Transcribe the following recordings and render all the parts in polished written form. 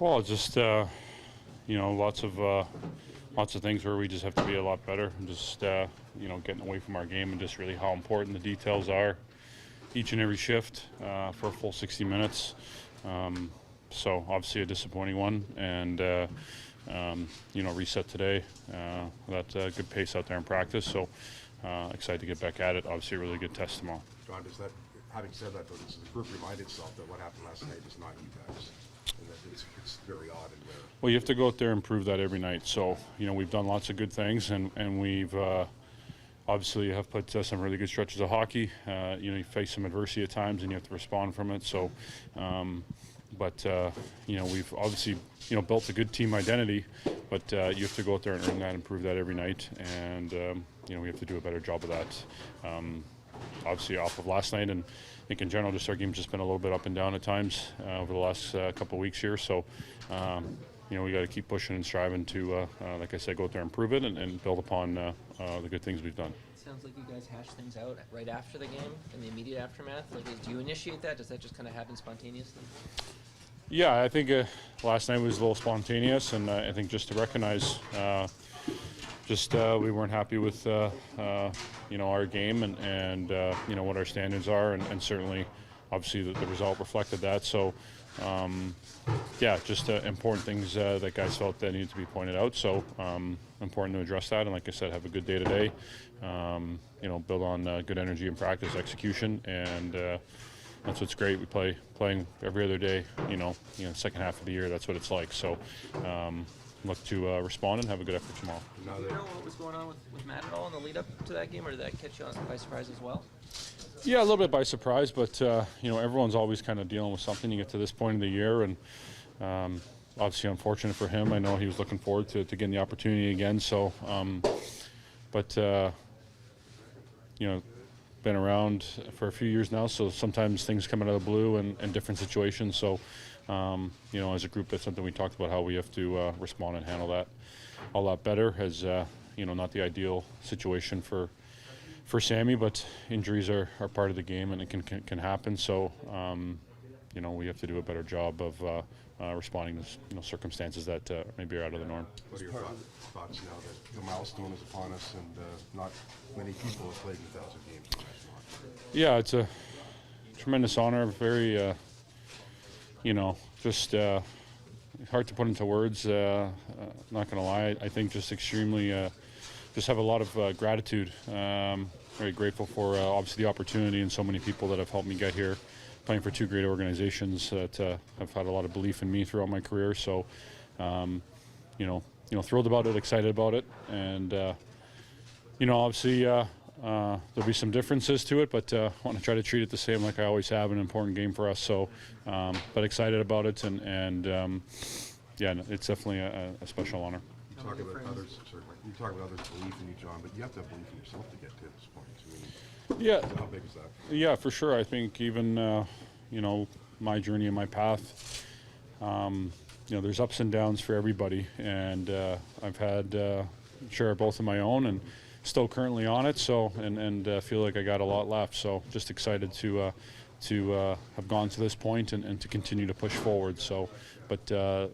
Well, just lots of things where we just have to be a lot better, and just getting away from our game, and just really how important the details are each and every shift for a full 60 minutes. So obviously a disappointing one, and reset today. That's a good pace out there in practice. So excited to get back at it. Obviously a really good test tomorrow. John, having said that, though, does the group remind itself that what happened last night is not you guys? And that it's very odd and rare. Well, you have to go out there and prove that every night. So, we've done lots of good things, and we've obviously have put some really good stretches of hockey. You face some adversity at times, and you have to respond from it. So, we've obviously, built a good team identity, but you have to go out there and earn that and prove that every night. And, we have to do a better job of that. Obviously off of last night, and I think in general just our game's just been a little bit up and down at times over the last couple of weeks here. So, we got to keep pushing and striving to, like I said, go out there and prove it and build upon the good things we've done. It sounds like you guys hashed things out right after the game in the immediate aftermath. Do you initiate that? Does that just kind of happen spontaneously? Yeah, I think last night was a little spontaneous, and I think just to recognize we weren't happy with our game and what our standards are, and certainly obviously the result reflected that. So just important things that guys felt that needed to be pointed out. So important to address that, and like I said, have a good day today. Build on good energy in practice, execution, and that's what's great. We playing every other day. Second half of the year, that's what it's like. So look to respond and have a good effort tomorrow. Do you know what was going on with Matt at all in the lead up to that game, or did that catch you by surprise as well? Yeah, a little bit by surprise, but everyone's always kind of dealing with something. You get to this point of the year, and obviously unfortunate for him. I know he was looking forward to getting the opportunity again. So, been around for a few years now, so sometimes things come out of the blue and different situations. So, as a group, that's something we talked about, how we have to respond and handle that a lot better. As not the ideal situation for Sammy, but injuries are part of the game, and it can happen. So, we have to do a better job of responding to circumstances that maybe are out of the norm. What are your thoughts now that the milestone is upon us, and not many people have played 1,000 games in the National Hockey League? Yeah, it's a tremendous honor. Very, just hard to put into words. Not going to lie, I think just extremely, just have a lot of gratitude. Very grateful for obviously the opportunity and so many people that have helped me get here. Playing for two great organizations that have had a lot of belief in me throughout my career. So, thrilled about it, excited about it, and obviously there'll be some differences to it, but want to try to treat it the same like I always have. An important game for us. So, but excited about it, and it's definitely a special honor. You talk about others' belief in you, John, but you have to have belief in yourself to get to this point. Yeah. How big is that? Yeah, for sure. I think even my journey and my path, there's ups and downs for everybody, and I've had share both of my own, and still currently on it. So and feel like I got a lot left. So just excited to have gone to this point and to continue to push forward. So, but a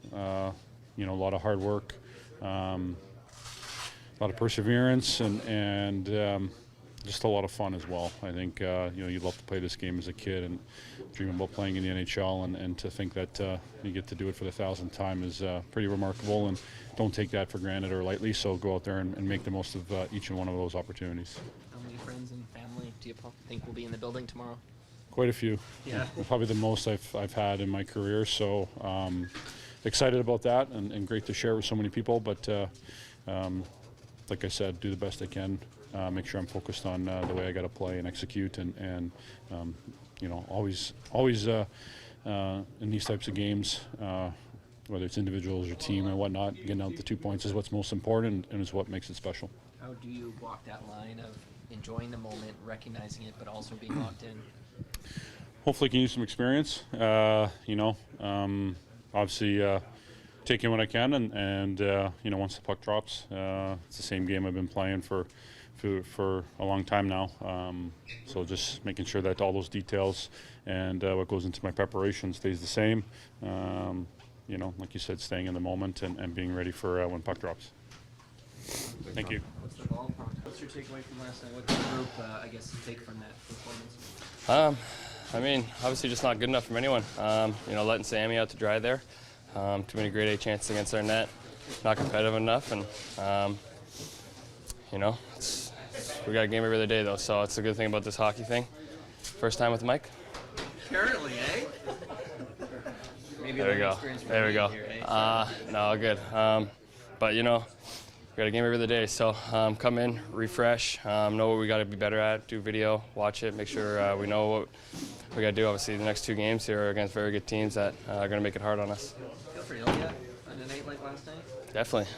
lot of hard work, a lot of perseverance, and just a lot of fun as well. I think you love to play this game as a kid and dream about playing in the NHL, and to think that you get to do it for the 1,000th time is pretty remarkable, and don't take that for granted or lightly. So go out there and make the most of each and one of those opportunities. How many friends and family do you think will be in the building tomorrow? Quite a few. Yeah. Probably the most I've had in my career. So excited about that, and great to share with so many people. But like I said, do the best I can. Make sure I'm focused on the way I got to play and execute, and always in these types of games, whether it's individuals or team or whatnot, getting out the 2 points is what's most important and is what makes it special. How do you walk that line of enjoying the moment, recognizing it, but also being locked in? Hopefully, can use some experience. Obviously. Taking what I can, and once the puck drops, it's the same game I've been playing for a long time now. So just making sure that all those details and what goes into my preparation stays the same. you know, like you said, staying in the moment and being ready for when puck drops. Thank you. What's the ballpark? What's your takeaway from last night? What did the group, I guess, take from that performance? I mean, obviously just not good enough from anyone. You know, letting Sammy out to dry there. Too many grade A chances against our net. Not competitive enough, and you know, we got a game every other day though, so it's a good thing about this hockey thing. First time with Mike. Apparently, eh? Maybe There we go. There we go. Here, eh? No, good. But you know, we got a game every other day, so come in, refresh, know what we got to be better at, do video, watch it, make sure we know what we got to do. Obviously, the next two games here are against very good teams that are going to make it hard on us. Feel for Rielly on a night like last night? Definitely.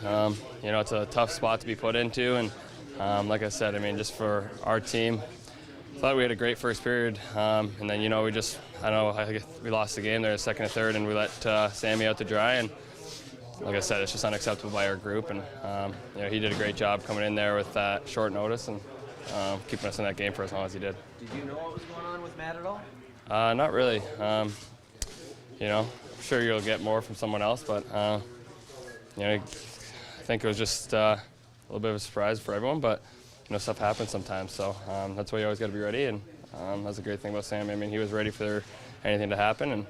You know, it's a tough spot to be put into, and like I said, I mean, just for our team, thought we had a great first period, and then, you know, we lost the game there, second and third, and we let Sammy out to dry, and like I said, it's just unacceptable by our group, and you know, he did a great job coming in there with that short notice and keeping us in that game for as long as he did. Did you know what was going on with Matt at all? Not really. You know, I'm sure you'll get more from someone else, but you know, I think it was just a little bit of a surprise for everyone, but you know, stuff happens sometimes, so that's why you always got to be ready, and that's a great thing about Sammy. I mean, he was ready for anything to happen, and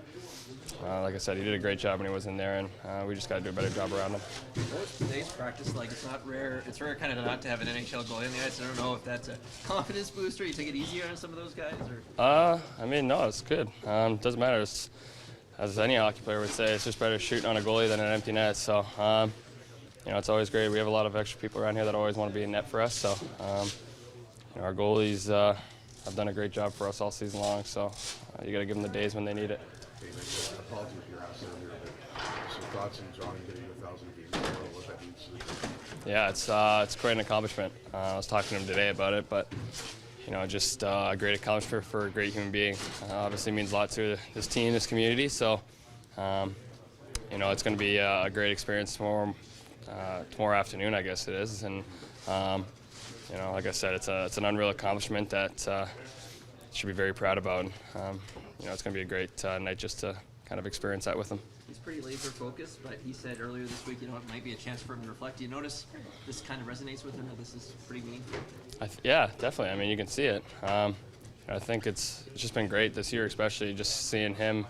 like I said, he did a great job when he was in there, and we just got to do a better job around him. What was today's practice like? It's not rare. It's rare kind of not to have an NHL goalie in the ice. I don't know if that's a confidence booster. You take it easier on some of those guys, or? I mean, no, it's good. Doesn't matter. As any hockey player would say, it's just better shooting on a goalie than an empty net. So, you know, it's always great. We have a lot of extra people around here that always want to be in net for us. So, you know, our goalies have done a great job for us all season long. So, you got to give them the days when they need it. Hey, apologies if you're asking earlier, but some thoughts on John getting 1,000 games. I don't know what that means to the team. Yeah, it's quite an accomplishment. I was talking to him today about it, but you know, just a great accomplishment for a great human being. Obviously means a lot to this team, this community. So, you know, it's going to be a great experience tomorrow afternoon, I guess it is. And you know, like I said, it's an unreal accomplishment that should be very proud about. You know, it's going to be a great night just to kind of experience that with him. He's pretty laser focused, but he said earlier this week, you know, it might be a chance for him to reflect. Do you notice this kind of resonates with him, that this is pretty meaningful? Yeah, definitely. I mean, you can see it. I think it's just been great this year, especially just seeing him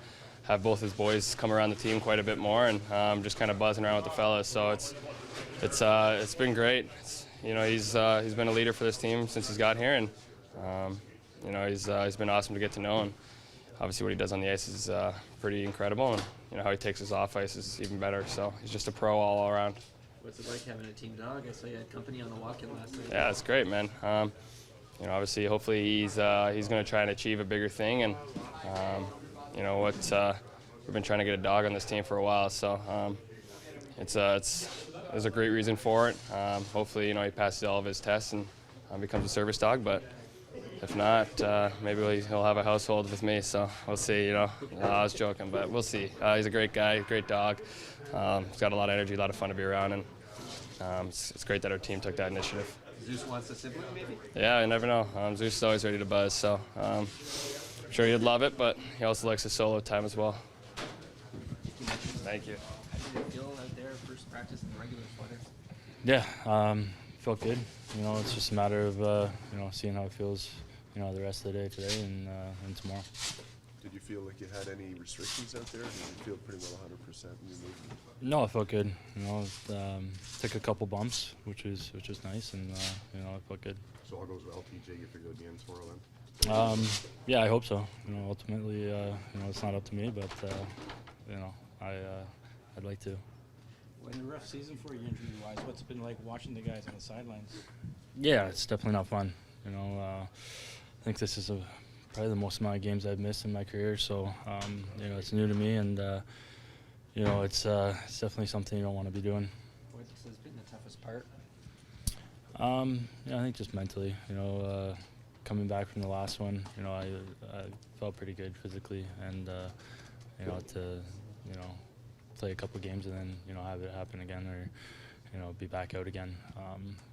have both his boys come around the team quite a bit more, and just kind of buzzing around with the fellas. So it's been great. You know, he's been a leader for this team since he's got here, and you know, he's been awesome to get to know. And obviously, what he does on the ice is pretty incredible, and you know how he takes us off ice is even better. So he's just a pro all around. What's it like having a team dog? I saw you had company on the walk-in last night. Yeah, it's great, man. You know, obviously, hopefully he's going to try and achieve a bigger thing, and you know what, we've been trying to get a dog on this team for a while, so there's a great reason for it. Hopefully, you know, he passes all of his tests and becomes a service dog, but if not, maybe he'll have a household with me, so we'll see, you know. I was joking, but we'll see. He's a great guy, great dog. He's got a lot of energy, a lot of fun to be around, and it's great that our team took that initiative. Zeus wants a sibling, maybe? Yeah, you never know. Zeus is always ready to buzz, so I'm sure he'd love it, but he also likes his solo time as well. Thank you. How did it feel out there, first practice in the regular sweater? Yeah, felt good. You know, it's just a matter of you know, seeing how it feels, you know, the rest of the day today and tomorrow. Did you feel like you had any restrictions out there? Did you feel pretty well 100% in your movement? No, I felt good. You know, took a couple bumps, which was nice, and you know, I felt good. So all goes well, TJ. You figure out the end tomorrow then? Yeah, I hope so. You know, ultimately, you know, it's not up to me, but you know, I'd like to. Well, in a rough season for you injury-wise, what's it been like watching the guys on the sidelines? Yeah, it's definitely not fun. You know, I think this is probably the most amount of games I've missed in my career, so you know, it's new to me, and you know, it's definitely something you don't want to be doing. What has been the toughest part? Yeah, I think just mentally, you know, coming back from the last one, you know, I felt pretty good physically, and you know, to, you know, play a couple games and then, you know, have it happen again, or, you know, be back out again.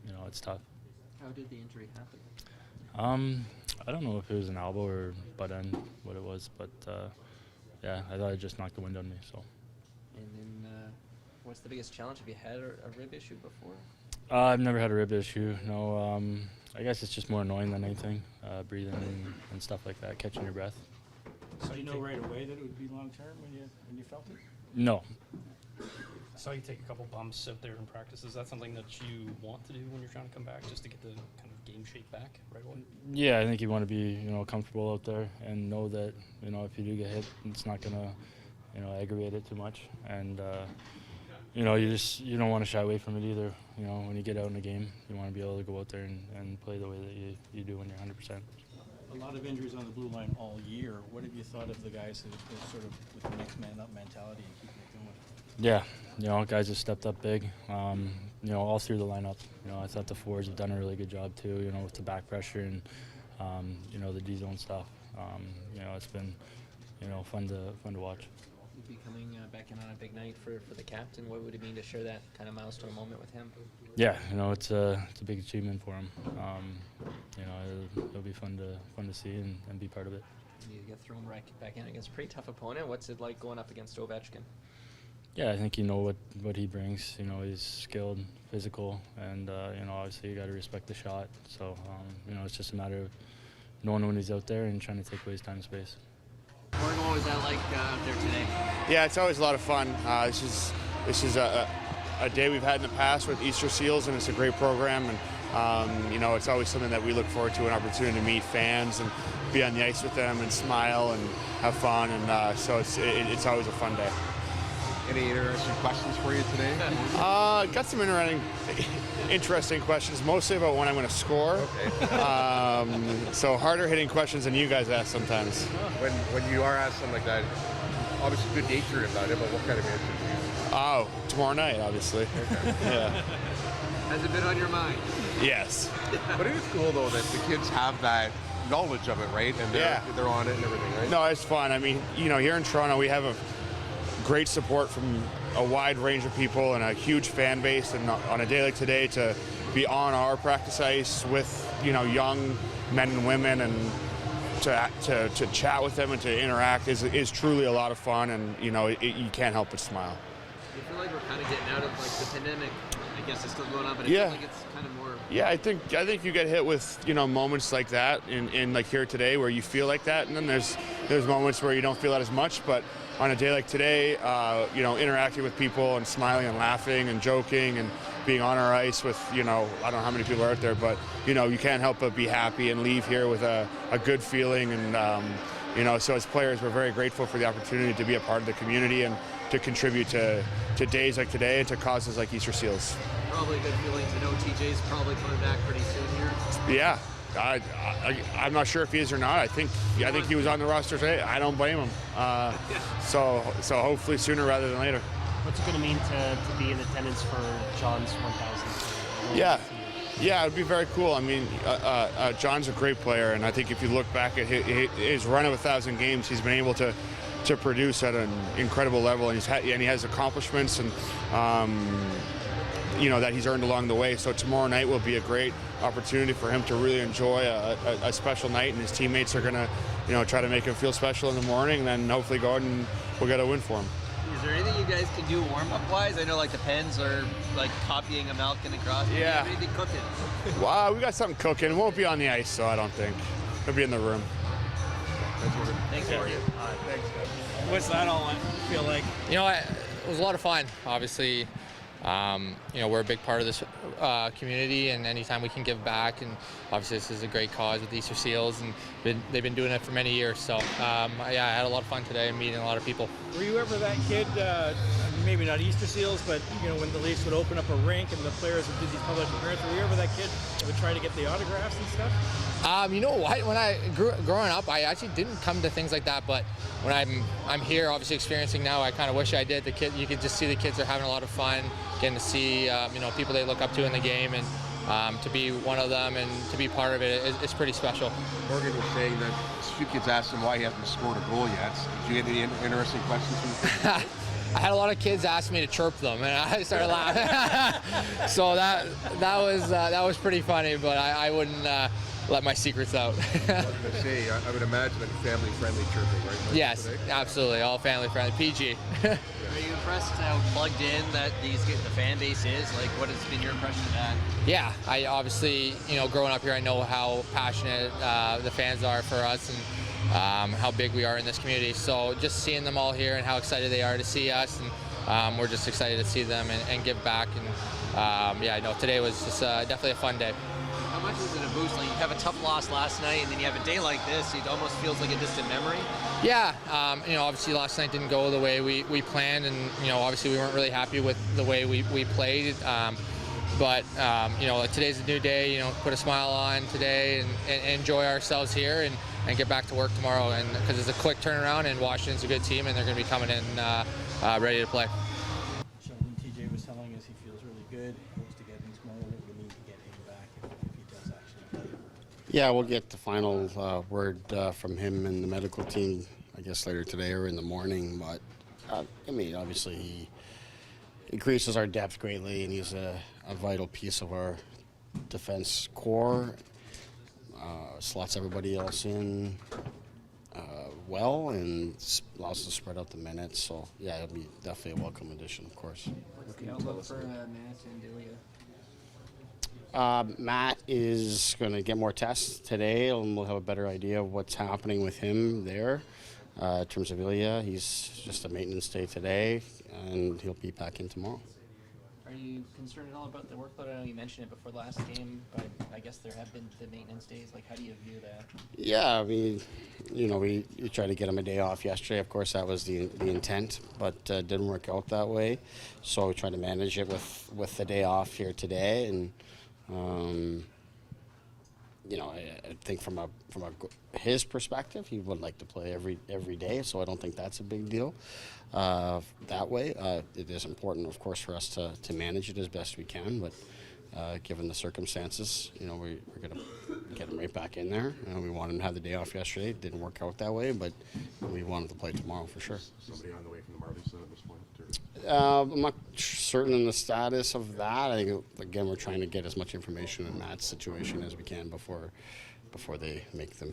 You know, it's tough. How did the injury happen? I don't know if it was an elbow or butt end, what it was, but yeah, I thought it just knocked the wind on me. So. And then, what's the biggest challenge? Have you had a rib issue before? I've never had a rib issue. No, I guess it's just more annoying than anything, breathing and stuff like that, catching your breath. So you know right away that it would be long term when you felt it? No. I saw you take a couple bumps out there in practice. Is that something that you want to do when you're trying to come back, just to get the kind of game shape back right away? Yeah, I think you want to be, comfortable out there and know that, if you do get hit, it's not going to, aggravate it too much. And, you don't want to shy away from it either. When you get out in a game, you want to be able to go out there and play the way that you do when you're 100%. A lot of injuries on the blue line all year. What have you thought of the guys who sort of with the next man up mentality and keeping it going? Yeah, guys have stepped up big, all through the lineup. I thought the forwards have done a really good job too, with the back pressure and, the D-zone stuff. It's been, fun to watch. You'd be coming back in on a big night for the captain. What would it mean to share that kind of milestone moment with him? Yeah, it's a big achievement for him. It'll be fun to see and be part of it. You get thrown right back in against a pretty tough opponent. What's it like going up against Ovechkin? Yeah, I think what he brings. He's skilled, physical, and obviously you got to respect the shot. So it's just a matter of knowing when he's out there and trying to take away his time and space. Morgan, what was that like out there today? Yeah, it's always a lot of fun. This is a day we've had in the past with Easter Seals, and it's a great program. And it's always something that we look forward to, an opportunity to meet fans and be on the ice with them and smile and have fun. And so it's always a fun day. Any interesting questions for you today? Got some interesting questions, mostly about when I'm going to score. Okay. So harder hitting questions than you guys ask sometimes. When you are asked something like that, obviously good natured about it, but what kind of answer do you? Oh, tomorrow night, obviously. Okay. Yeah. Has it been on your mind? Yes. But it is cool though that the kids have that knowledge of it, right? And they're on it and everything, right? No, it's fun. I mean, here in Toronto, we have a great support from a wide range of people and a huge fan base. And on a day like today, to be on our practice ice with young men and women and to chat with them and to interact is truly a lot of fun. And you can't help but smile. Do you feel like we're kind of getting out of the pandemic? I guess it's still going on, but it Yeah. feels like it's kind of more. Yeah, I think you get hit with moments like that in like here today where you feel like that, and then there's moments where you don't feel that as much. But on a day like today, interacting with people and smiling and laughing and joking and being on our ice with I don't know how many people are out there, but you can't help but be happy and leave here with a good feeling. And so as players, we're very grateful for the opportunity to be a part of the community and to contribute to days like today and to causes like Easter Seals. Probably a good feeling to know TJ's probably coming back pretty soon here. Yeah, I'm not sure if he is or not. I think he was on the roster today. I don't blame him. So hopefully sooner rather than later. What's it going to mean to be in attendance for John's 1,000? Yeah, it would be very cool. I mean, John's a great player, and I think if you look back at his run of 1,000 games, he's been able to produce at an incredible level, and he has accomplishments and that he's earned along the way. So tomorrow night will be a great opportunity for him to really enjoy a special night, and his teammates are going to try to make him feel special in the morning, and then hopefully go out and we'll get a win for him. Is there anything you guys can do warm-up wise? I know the Pens are copying a Malkin and Crosby. Yeah. Anything cooking? Wow, we got something cooking. It won't be on the ice, so I don't think. It'll be in the room. Thanks for you. Thanks, guys. What's that all feel like? It was a lot of fun. Obviously, we're a big part of this community, and anytime we can give back, and obviously this is a great cause with Easter Seals, and they've been doing it for many years. So I had a lot of fun today meeting a lot of people. Were you ever that kid, maybe not Easter Seals, but when the Leafs would open up a rink and the players would do these public appearances, were you ever that kid that would try to get the autographs and stuff? You know what? When I growing up, I actually didn't come to things like that, but when I'm here, obviously experiencing now, I kind of wish I did. You could just see the kids are having a lot of fun, getting to see people they look up to in the game, and to be one of them and to be part of it is pretty special. Morgan was saying that a few kids asked him why he hasn't scored a goal yet. Did you get any interesting questions from the kids? I had a lot of kids ask me to chirp them, and I started laughing. So that was pretty funny, but I wouldn't let my secrets out. I was going to say, I would imagine a family-friendly chirping, right? Mike, Yes, today? absolutely, all family friendly, PG. Are you impressed how plugged in that the fan base is? Like, what has been your impression of that? Yeah, I obviously, growing up here, I know how passionate the fans are for us and how big we are in this community. So just seeing them all here and how excited they are to see us, and we're just excited to see them and give back. And today was just definitely a fun day. How much is it a boost? Like, you have a tough loss last night, and then you have a day like this. It almost feels like a distant memory. Yeah, obviously last night didn't go the way we planned, and obviously we weren't really happy with the way we played. But today's a new day. Put a smile on today and enjoy ourselves here and get back to work tomorrow. And because it's a quick turnaround, and Washington's a good team, and they're going to be coming in ready to play. Sheldon, T.J was telling us he feels really good. Close to getting smaller. We need to get him back if he does actually play. Yeah, we'll get the final word from him and the medical team, I guess, later today or in the morning. But, obviously he increases our depth greatly, and he's a vital piece of our defense core. Slots everybody else in well and allows us to spread out the minutes. So, yeah, it'll be definitely a welcome addition, of course. What's the outlook for Matt and Ilya? Matt is going to get more tests today, and we'll have a better idea of what's happening with him there. In terms of Ilya, he's just a maintenance day today, and he'll be back in tomorrow. Are you concerned at all about the workload? I know you mentioned it before the last game, but I guess there have been the maintenance days. Like, how do you view that? Yeah, we tried to get him a day off yesterday. Of course, that was the intent, but didn't work out that way. So we tried to manage it with the day off here today, and I think from his perspective, he would like to play every day. So I don't think that's a big deal that way. It is important, of course, for us to manage it as best we can, but given the circumstances, we're going to get him right back in there. We wanted him to have the day off yesterday. It didn't work out that way, but we wanted to play tomorrow for sure. Somebody on the way from the Marlies at this point? I'm not certain in the status of that. I think, again, we're trying to get as much information in Matt's situation as we can before they make the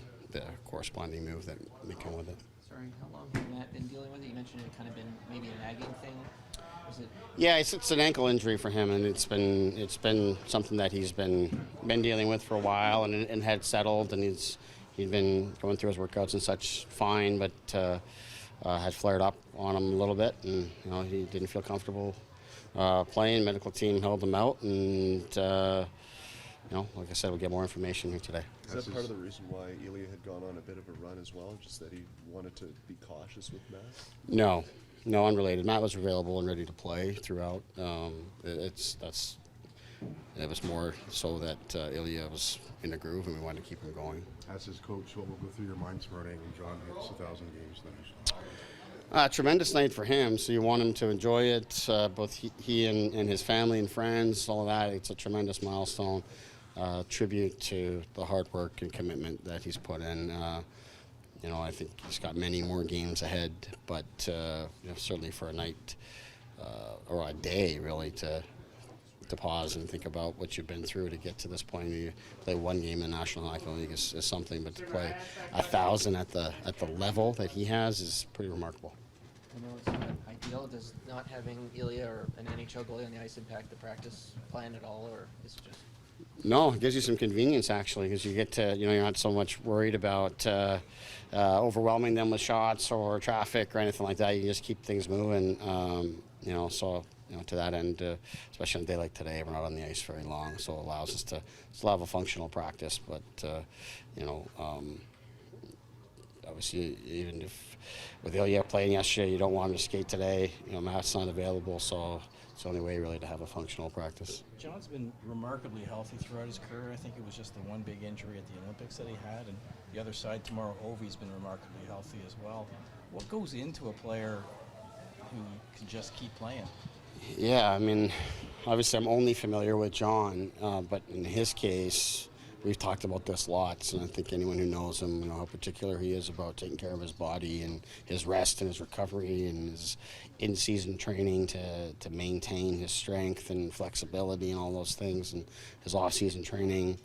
corresponding move that may come with it. Sorry, how long has Matt been dealing with it? You mentioned it kind of been maybe a nagging thing. Was it? Yeah, it's an ankle injury for him, and it's been something that he's been dealing with for a while, and had settled, and he'd been going through his workouts and such fine, but had flared up on him a little bit, and he didn't feel comfortable playing. Medical team held him out, and like I said, we'll get more information here today. Is that part of the reason why Ilya had gone on a bit of a run as well, just that he wanted to be cautious with Matt? No, unrelated. Matt was available and ready to play throughout. It was more so that Ilya was in a groove, and we wanted to keep him going. As his coach, what will go through your mind tomorrow when John hits 1,000 games next? Tremendous night for him, so you want him to enjoy it, both he and his family and friends, all of that. It's a tremendous milestone, tribute to the hard work and commitment that he's put in. I think he's got many more games ahead, but certainly for a night or a day, really, to pause and think about what you've been through to get to this point. You play one game in the National Hockey League is something, but to play 1,000 at the level that he has is pretty remarkable. I know it's not ideal. Does not having Ilya or an NHL goalie on the ice impact the practice plan at all, or is it just? No, it gives you some convenience, actually, because you get to, you're not so much worried about overwhelming them with shots or traffic or anything like that. You just keep things moving, to that end, especially on a day like today, we're not on the ice very long, so it allows us to still have a functional practice. But, obviously, even if with Ilya playing yesterday, you don't want him to skate today. Matt's not available, so it's the only way really to have a functional practice. John's been remarkably healthy throughout his career. I think it was just the one big injury at the Olympics that he had, and the other side tomorrow, Ovi's been remarkably healthy as well. What goes into a player who can just keep playing? Yeah, obviously I'm only familiar with John, but in his case, we've talked about this lots, and I think anyone who knows him, how particular he is about taking care of his body and his rest and his recovery and his in-season training to maintain his strength and flexibility and all those things, and his off-season training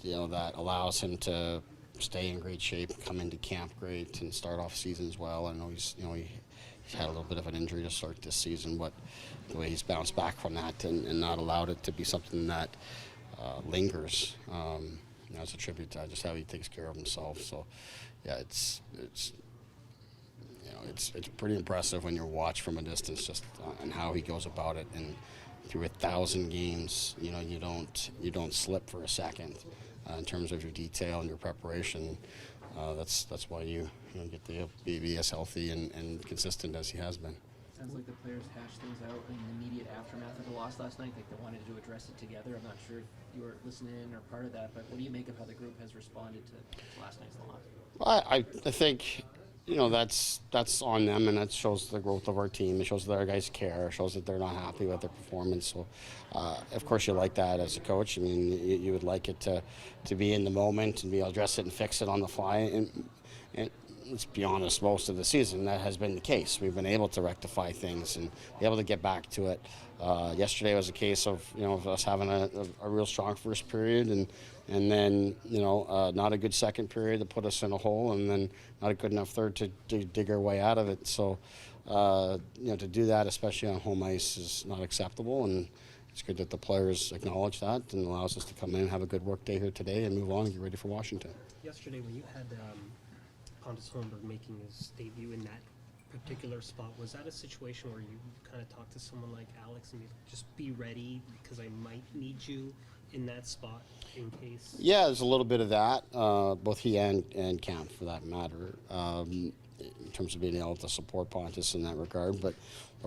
that allows him to stay in great shape, come into camp great, and start off seasons well. I know he's had a little bit of an injury to start this season, but the way he's bounced back from that and not allowed it to be something that lingers, it's a tribute to just how he takes care of himself. So, yeah, it's pretty impressive when you watch from a distance just on how he goes about it. And through 1,000 games, you don't slip for a second in terms of your detail and your preparation. That's why you get to be as healthy and consistent as he has been. Sounds like the players hashed things out in the immediate aftermath of the loss last night. Like they wanted to address it together. I'm not sure if you were listening or part of that, but what do you make of how the group has responded to last night's loss? Well, I think that's on them, and that shows the growth of our team. It shows that our guys care. It shows that they're not happy with their performance. So, of course, you like that as a coach. I mean, you would like it to be in the moment and be able to address it and fix it on the fly. And let's be honest, most of the season that has been the case. We've been able to rectify things and be able to get back to it. Yesterday was a case of us having a real strong first period and then not a good second period to put us in a hole, and then not a good enough third to dig our way out of it. So to do that, especially on home ice, is not acceptable, and it's good that the players acknowledge that and allows us to come in and have a good work day here today and move on and get ready for Washington. Yesterday, when you had Pontus Holmberg making his debut in that particular spot, was that a situation where you kind of talked to someone like Alex and you just be ready because I might need you in that spot in case? Yeah, there's a little bit of that, both he and Cam for that matter, in terms of being able to support Pontus in that regard, but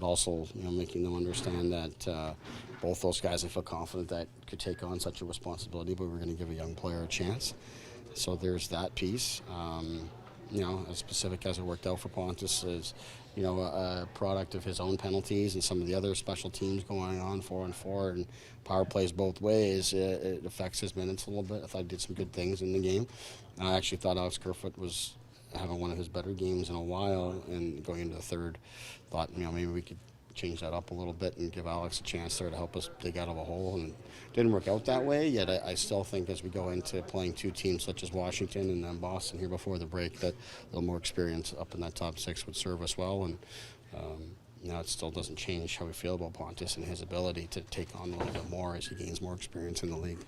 also making them understand that both those guys I feel confident that could take on such a responsibility, but we're going to give a young player a chance. So there's that piece. As specific as it worked out for Pontus is, a product of his own penalties and some of the other special teams going on 4-on-4 and power plays both ways. It affects his minutes a little bit. I thought he did some good things in the game. I actually thought Alex Kerfoot was having one of his better games in a while, and going into the third, thought maybe we could change that up a little bit and give Alex a chance there to help us dig out of a hole, and it didn't work out that way. Yet I still think as we go into playing two teams such as Washington and then Boston here before the break, that a little more experience up in that top six would serve us well. And it still doesn't change how we feel about Pontus and his ability to take on a little bit more as he gains more experience in the league.